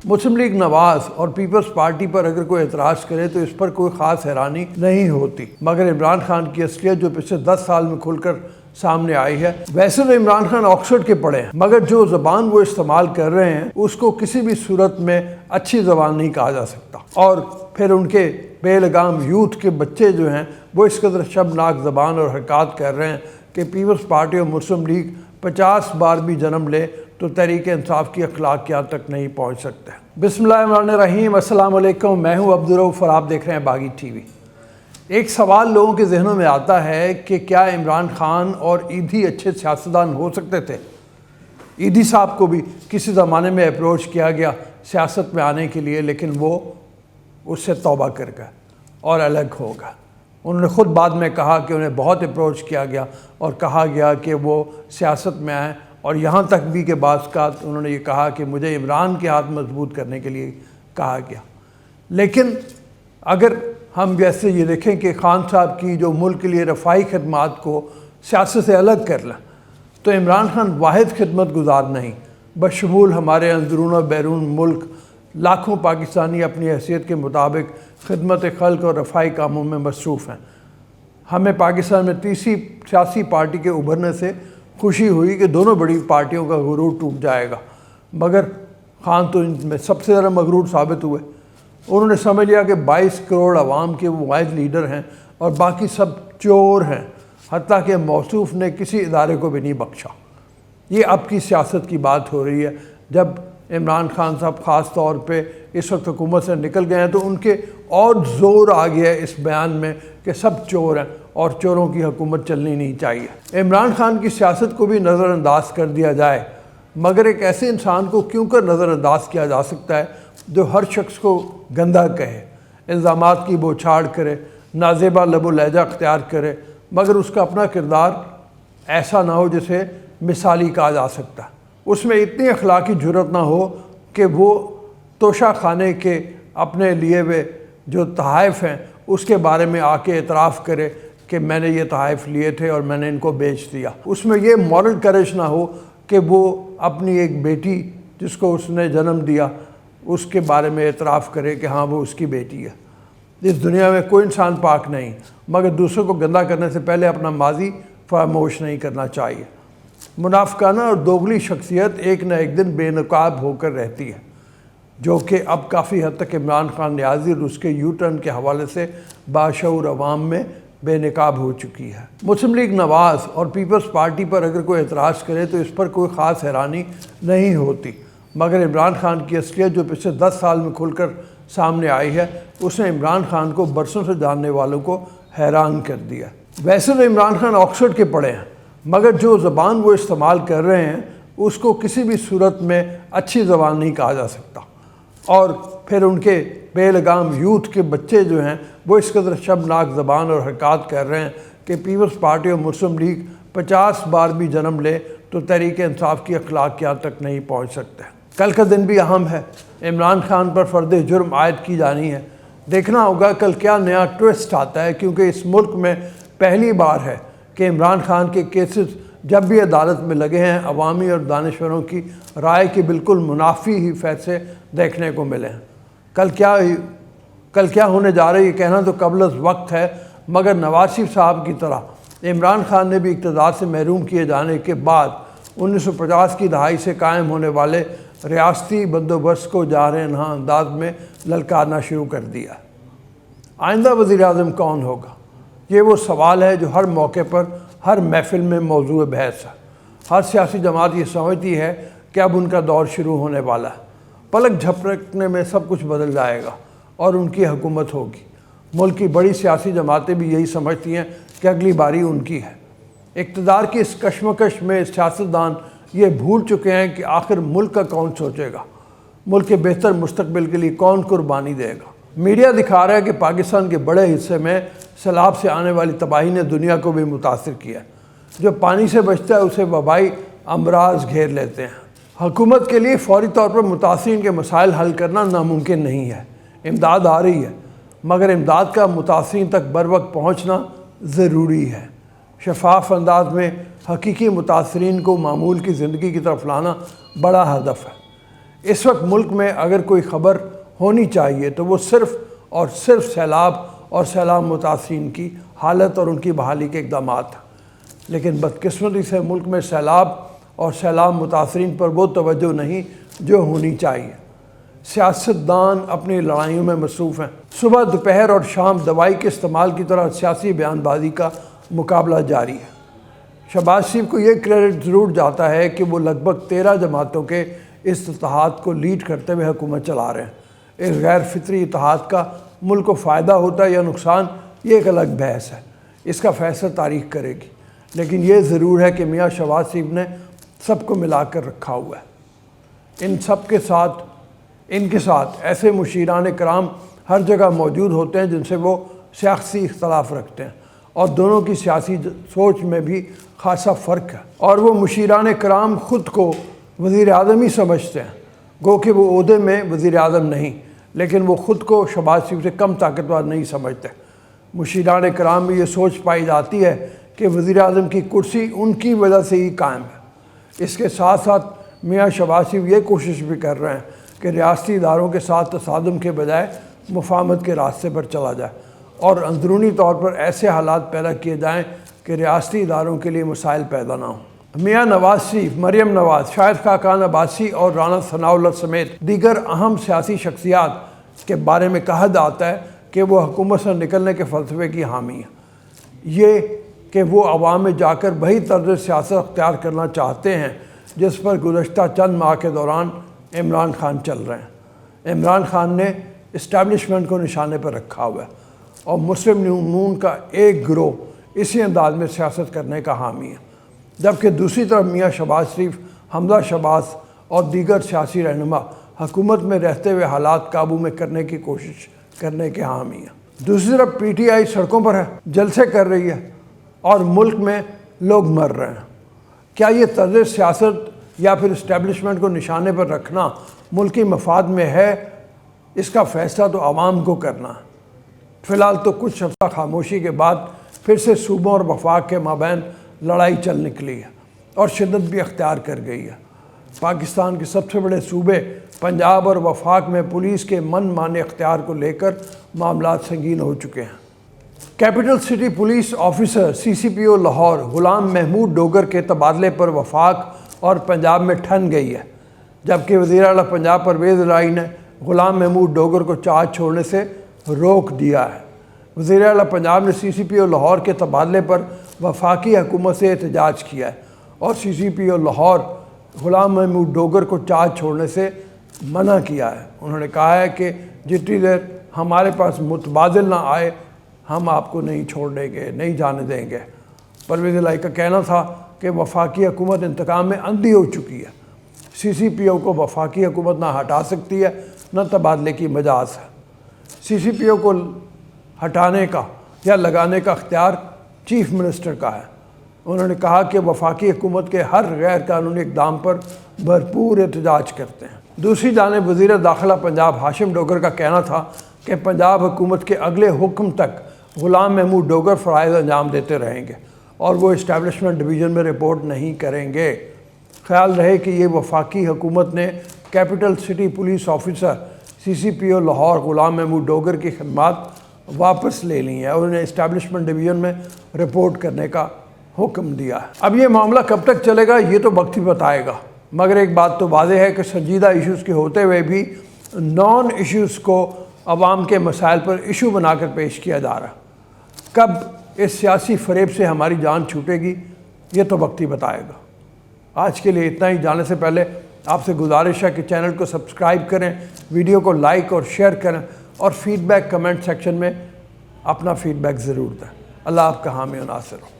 مسلم league نواز اور Peoples party پر اگر کوئی اعتراض کرے تو اس پر کوئی خاص حیرانی نہیں ہوتی، مگر عمران خان کی اصلیت جو پچھلے 10 سال میں کھل کر سامنے آئی ہے۔ ویسے تو عمران خان آکسفورڈ کے پڑھے ہیں، مگر جو زبان وہ استعمال کر رہے ہیں اس کو کسی بھی صورت میں اچھی زبان نہیں کہا جا سکتا، اور پھر ان کے بے لگام یوتھ کے بچے جو ہیں وہ اس قدر شرمناک زبان اور حرکات کر رہے ہیں کہ پیپلز پارٹی اور مسلم لیگ 50 بار بھی جنم لے تو تحریک انصاف کی اخلاقیات تک نہیں پہنچ سکتے۔ بسم اللہ الرحمن الرحیم، السلام علیکم، میں ہوں عبدالرؤف اور آپ دیکھ رہے ہیں باغی ٹی وی۔ ایک سوال لوگوں کے ذہنوں میں آتا ہے کہ کیا عمران خان اور ایدھی اچھے سیاستدان ہو سکتے تھے؟ ایدھی صاحب کو بھی کسی زمانے میں اپروچ کیا گیا سیاست میں آنے کے لیے، لیکن وہ اس سے توبہ کر گئے اور الگ ہو گئے۔ انہوں نے خود بعد میں کہا کہ انہیں بہت اپروچ کیا گیا اور کہا گیا کہ وہ سیاست میں آئیں، اور یہاں تک بھی کہ بعض اوقات انہوں نے یہ کہا کہ مجھے عمران کے ہاتھ مضبوط کرنے کے لیے کہا گیا۔ لیکن اگر ہم جیسے یہ دیکھیں کہ خان صاحب کی جو ملک کے لیے رفاہی خدمات کو سیاست سے الگ کر لیں، تو عمران خان واحد خدمت گزار نہیں، بشمول ہمارے اندرون و بیرون ملک لاکھوں پاکستانی اپنی حیثیت کے مطابق خدمت خلق اور رفاہی کاموں میں مصروف ہیں۔ ہمیں پاکستان میں تیسری سیاسی پارٹی کے ابھرنے سے خوشی ہوئی کہ دونوں بڑی پارٹیوں کا غرور ٹوٹ جائے گا، مگر خان تو ان میں سب سے زیادہ مغرور ثابت ہوئے۔ انہوں نے سمجھ لیا کہ 22 کروڑ عوام کے وہ واحد لیڈر ہیں اور باقی سب چور ہیں، حتیٰ کہ موصوف نے کسی ادارے کو بھی نہیں بخشا۔ یہ اب کی سیاست کی بات ہو رہی ہے۔ جب عمران خان صاحب خاص طور پہ اس وقت حکومت سے نکل گئے ہیں تو ان کے اور زور آ گیا ہے اس بیان میں کہ سب چور ہیں اور چوروں کی حکومت چلنی نہیں چاہیے۔ عمران خان کی سیاست کو بھی نظر انداز کر دیا جائے، مگر ایک ایسے انسان کو کیوں کر نظر انداز کیا جا سکتا ہے جو ہر شخص کو گندا کہے، الزامات کی بوچھاڑ کرے، نازیبا لب و لہجہ اختیار کرے، مگر اس کا اپنا کردار ایسا نہ ہو جسے مثالی کہا جا سکتا ہے۔ اس میں اتنی اخلاقی جرت نہ ہو کہ وہ توشہ خانے کے اپنے لیے ہوئے جو تحائف ہیں اس کے بارے میں آ کے اعتراف کرے کہ میں نے یہ تحائف لیے تھے اور میں نے ان کو بیچ دیا۔ اس میں یہ مورل کریج نہ ہو کہ وہ اپنی ایک بیٹی جس کو اس نے جنم دیا اس کے بارے میں اعتراف کرے کہ ہاں وہ اس کی بیٹی ہے۔ اس دنیا میں کوئی انسان پاک نہیں، مگر دوسروں کو گندا کرنے سے پہلے اپنا ماضی فراموش نہیں کرنا چاہیے۔ منافقانہ اور دوغلی شخصیت ایک نہ ایک دن بے نقاب ہو کر رہتی ہے، جو کہ اب کافی حد تک عمران خان نیازی اور اس کے یو ٹرن کے حوالے سے باشعور عوام میں بے نقاب ہو چکی ہے۔ مسلم لیگ نواز اور پیپلز پارٹی پر اگر کوئی اعتراض کرے تو اس پر کوئی خاص حیرانی نہیں ہوتی، مگر عمران خان کی اصلیت جو پچھلے 10 سال میں کھل کر سامنے آئی ہے اس نے عمران خان کو برسوں سے جاننے والوں کو حیران کر دیا۔ ویسے تو عمران خان آکسفورڈ کے پڑھے ہیں، مگر جو زبان وہ استعمال کر رہے ہیں اس کو کسی بھی صورت میں اچھی زبان نہیں کہا جا سکتا، اور پھر ان کے بے لگام یوتھ کے بچے جو ہیں وہ اس قدر شرمناک زبان اور حرکات کر رہے ہیں کہ پیپلز پارٹی اور مسلم لیگ 50 بار بھی جنم لے تو تحریک انصاف کی اخلاقیات تک نہیں پہنچ سکتے۔ کل کا دن بھی اہم ہے، عمران خان پر فرد جرم عائد کی جانی ہے۔ دیکھنا ہوگا کل کیا نیا ٹوسٹ آتا ہے، کیونکہ اس ملک میں پہلی بار ہے کہ عمران خان کے کیسز جب بھی عدالت میں لگے ہیں عوامی اور دانشوروں کی رائے کے بالکل منافی ہی فیصلے دیکھنے کو ملے ہیں۔ کل کیا ہونے جا رہا ہے یہ کہنا تو قبل از وقت ہے، مگر نواز شریف صاحب کی طرح عمران خان نے بھی اقتدار سے محروم کیے جانے کے بعد 1950 کی دہائی سے قائم ہونے والے ریاستی بندوبست کو جارحانہ انداز میں للکارنا شروع کر دیا۔ آئندہ وزیر اعظم کون ہوگا؟ یہ وہ سوال ہے جو ہر موقع پر ہر محفل میں موضوع بحث ہے۔ ہر سیاسی جماعت یہ سمجھتی ہے کہ اب ان کا دور شروع ہونے والا ہے، پلک جھپکنے میں سب کچھ بدل جائے گا اور ان کی حکومت ہوگی۔ ملک کی بڑی سیاسی جماعتیں بھی یہی سمجھتی ہیں کہ اگلی باری ان کی ہے۔ اقتدار کی اس کشمکش میں سیاستدان یہ بھول چکے ہیں کہ آخر ملک کا کون سوچے گا، ملک کے بہتر مستقبل کے لیے کون قربانی دے گا۔ میڈیا دکھا رہا ہے کہ پاکستان کے بڑے حصے میں سیلاب سے آنے والی تباہی نے دنیا کو بھی متاثر کیا ہے۔ جو پانی سے بچتا ہے اسے وبائی امراض گھیر لیتے ہیں۔ حکومت کے لیے فوری طور پر متاثرین کے مسائل حل کرنا ناممکن نہیں ہے۔ امداد آ رہی ہے، مگر امداد کا متاثرین تک بر وقت پہنچنا ضروری ہے۔ شفاف انداز میں حقیقی متاثرین کو معمول کی زندگی کی طرف لانا بڑا ہدف ہے۔ اس وقت ملک میں اگر کوئی خبر ہونی چاہیے تو وہ صرف اور صرف سیلاب اور سیلاب متاثرین کی حالت اور ان کی بحالی کے اقدامات ہیں، لیکن بدقسمتی سے ملک میں سیلاب اور سیلاب متاثرین پر وہ توجہ نہیں جو ہونی چاہیے۔ سیاستدان اپنی لڑائیوں میں مصروف ہیں، صبح دوپہر اور شام دوائی کے استعمال کی طرح سیاسی بیان بازی کا مقابلہ جاری ہے۔ شہباز شریف کو یہ کریڈٹ ضرور جاتا ہے کہ وہ لگ بھگ 13 جماعتوں کے اس اتحاد کو لیڈ کرتے ہوئے حکومت چلا رہے ہیں۔ اس غیر فطری اتحاد کا ملک کو فائدہ ہوتا ہے یا نقصان، یہ ایک الگ بحث ہے، اس کا فیصلہ تاریخ کرے گی، لیکن یہ ضرور ہے کہ میاں شہباز شریف نے سب کو ملا کر رکھا ہوا ہے۔ ان کے ساتھ ایسے مشیران کرام ہر جگہ موجود ہوتے ہیں جن سے وہ سیاسی اختلاف رکھتے ہیں، اور دونوں کی سیاسی سوچ میں بھی خاصا فرق ہے، اور وہ مشیران کرام خود کو وزیر اعظم ہی سمجھتے ہیں، گو کہ وہ عہدے میں وزیر اعظم نہیں، لیکن وہ خود کو شہباز شریف سے کم طاقتور نہیں سمجھتے۔ مشیران کرام میں یہ سوچ پائی جاتی ہے کہ وزیر اعظم کی کرسی ان کی وجہ سے ہی قائم ہے۔ اس کے ساتھ ساتھ میاں شہباز شریف یہ کوشش بھی کر رہے ہیں کہ ریاستی اداروں کے ساتھ تصادم کے بجائے مفاہمت کے راستے پر چلا جائے اور اندرونی طور پر ایسے حالات پیدا کیے جائیں کہ ریاستی اداروں کے لیے مسائل پیدا نہ ہوں۔ میاں نواز شریف، مریم نواز، شاہد خاقان عباسی اور رانا ثناء اللہ سمیت دیگر اہم سیاسی شخصیات کے بارے میں کہا جاتا ہے کہ وہ حکومت سے نکلنے کے فلسفے کی حامی ہیں، یہ کہ وہ عوام میں جا کر وہی طرز سیاست اختیار کرنا چاہتے ہیں جس پر گزشتہ چند ماہ کے دوران عمران خان چل رہے ہیں۔ عمران خان نے اسٹیبلشمنٹ کو نشانے پر رکھا ہوا ہے اور مسلم نون کا ایک گروہ اسی انداز میں سیاست کرنے کا حامی ہے، جبکہ دوسری طرف میاں شہباز شریف، حمزہ شہباز اور دیگر سیاسی رہنما حکومت میں رہتے ہوئے حالات قابو میں کرنے کی کوشش کرنے کے حامی ہیں۔ دوسری طرف پی ٹی آئی سڑکوں پر ہے، جلسے کر رہی ہے اور ملک میں لوگ مر رہے ہیں۔ کیا یہ طرز سیاست یا پھر اسٹیبلشمنٹ کو نشانے پر رکھنا ملکی مفاد میں ہے؟ اس کا فیصلہ تو عوام کو کرنا ہے۔ فی الحال تو کچھ ہفتہ خاموشی کے بعد پھر سے صوبوں اور وفاق کے مابین لڑائی چل نکلی ہے اور شدت بھی اختیار کر گئی ہے۔ پاکستان کے سب سے بڑے صوبے پنجاب اور وفاق میں پولیس کے من مانے اختیار کو لے کر معاملات سنگین ہو چکے ہیں۔ Capital city police officer CCPO Lahore Ghulam Mahmood Dogar کے تبادلے پر وفاق اور پنجاب میں ٹھن گئی ہے، جبکہ وزیر اعلیٰ پنجاب پرویز الہی نے غلام محمود ڈوگر کو چارج چھوڑنے سے روک دیا ہے۔ وزیر اعلیٰ پنجاب نے CCPO لاہور کے تبادلے پر وفاقی حکومت سے احتجاج کیا ہے اور CCPO لاہور غلام محمود ڈوگر کو چارج چھوڑنے سے منع کیا ہے۔ انہوں نے کہا ہے کہ جتنی دیر ہمارے پاس متبادل نہ آئے ہم آپ کو نہیں چھوڑنے گے، نہیں جانے دیں گے۔ پرویز الہی کا کہنا تھا کہ وفاقی حکومت انتقام میں اندھی ہو چکی ہے، CCPO کو وفاقی حکومت نہ ہٹا سکتی ہے نہ تبادلے کی مجاز ہے۔ CCPO کو ہٹانے کا یا لگانے کا اختیار چیف منسٹر کا ہے۔ انہوں نے کہا کہ وفاقی حکومت کے ہر غیر قانونی اقدام پر بھرپور احتجاج کرتے ہیں۔ دوسری جانب وزیر داخلہ پنجاب ہاشم ڈوگر کا کہنا تھا کہ پنجاب حکومت کے اگلے حکم تک غلام محمود ڈوگر فرائض انجام دیتے رہیں گے اور وہ اسٹیبلشمنٹ ڈویژن میں رپورٹ نہیں کریں گے۔ خیال رہے کہ یہ وفاقی حکومت نے capital city police officer CCPO Lahore Ghulam Mahmood Dogar کی خدمات واپس لے لی ہیں اور انہیں اسٹیبلشمنٹ ڈویژن میں رپورٹ کرنے کا حکم دیا ہے۔ اب یہ معاملہ کب تک چلے گا یہ تو وقت ہی بتائے گا، مگر ایک بات تو واضح ہے کہ سنجیدہ ایشوز کے ہوتے ہوئے بھی نان ایشوز کو عوام کے مسائل پر ایشو بنا کر پیش کیا جا رہا ہے۔ کب اس سیاسی فریب سے ہماری جان چھوٹے گی یہ تو وقت ہی بتائے گا۔ آج کے لیے اتنا ہی۔ جانے سے پہلے آپ سے گزارش ہے کہ چینل کو سبسکرائب کریں، ویڈیو کو لائک اور شیئر کریں اور فیڈ بیک کمنٹ سیکشن میں اپنا فیڈ بیک ضرور دیں۔ اللہ آپ کا حامی و ناصر ہو۔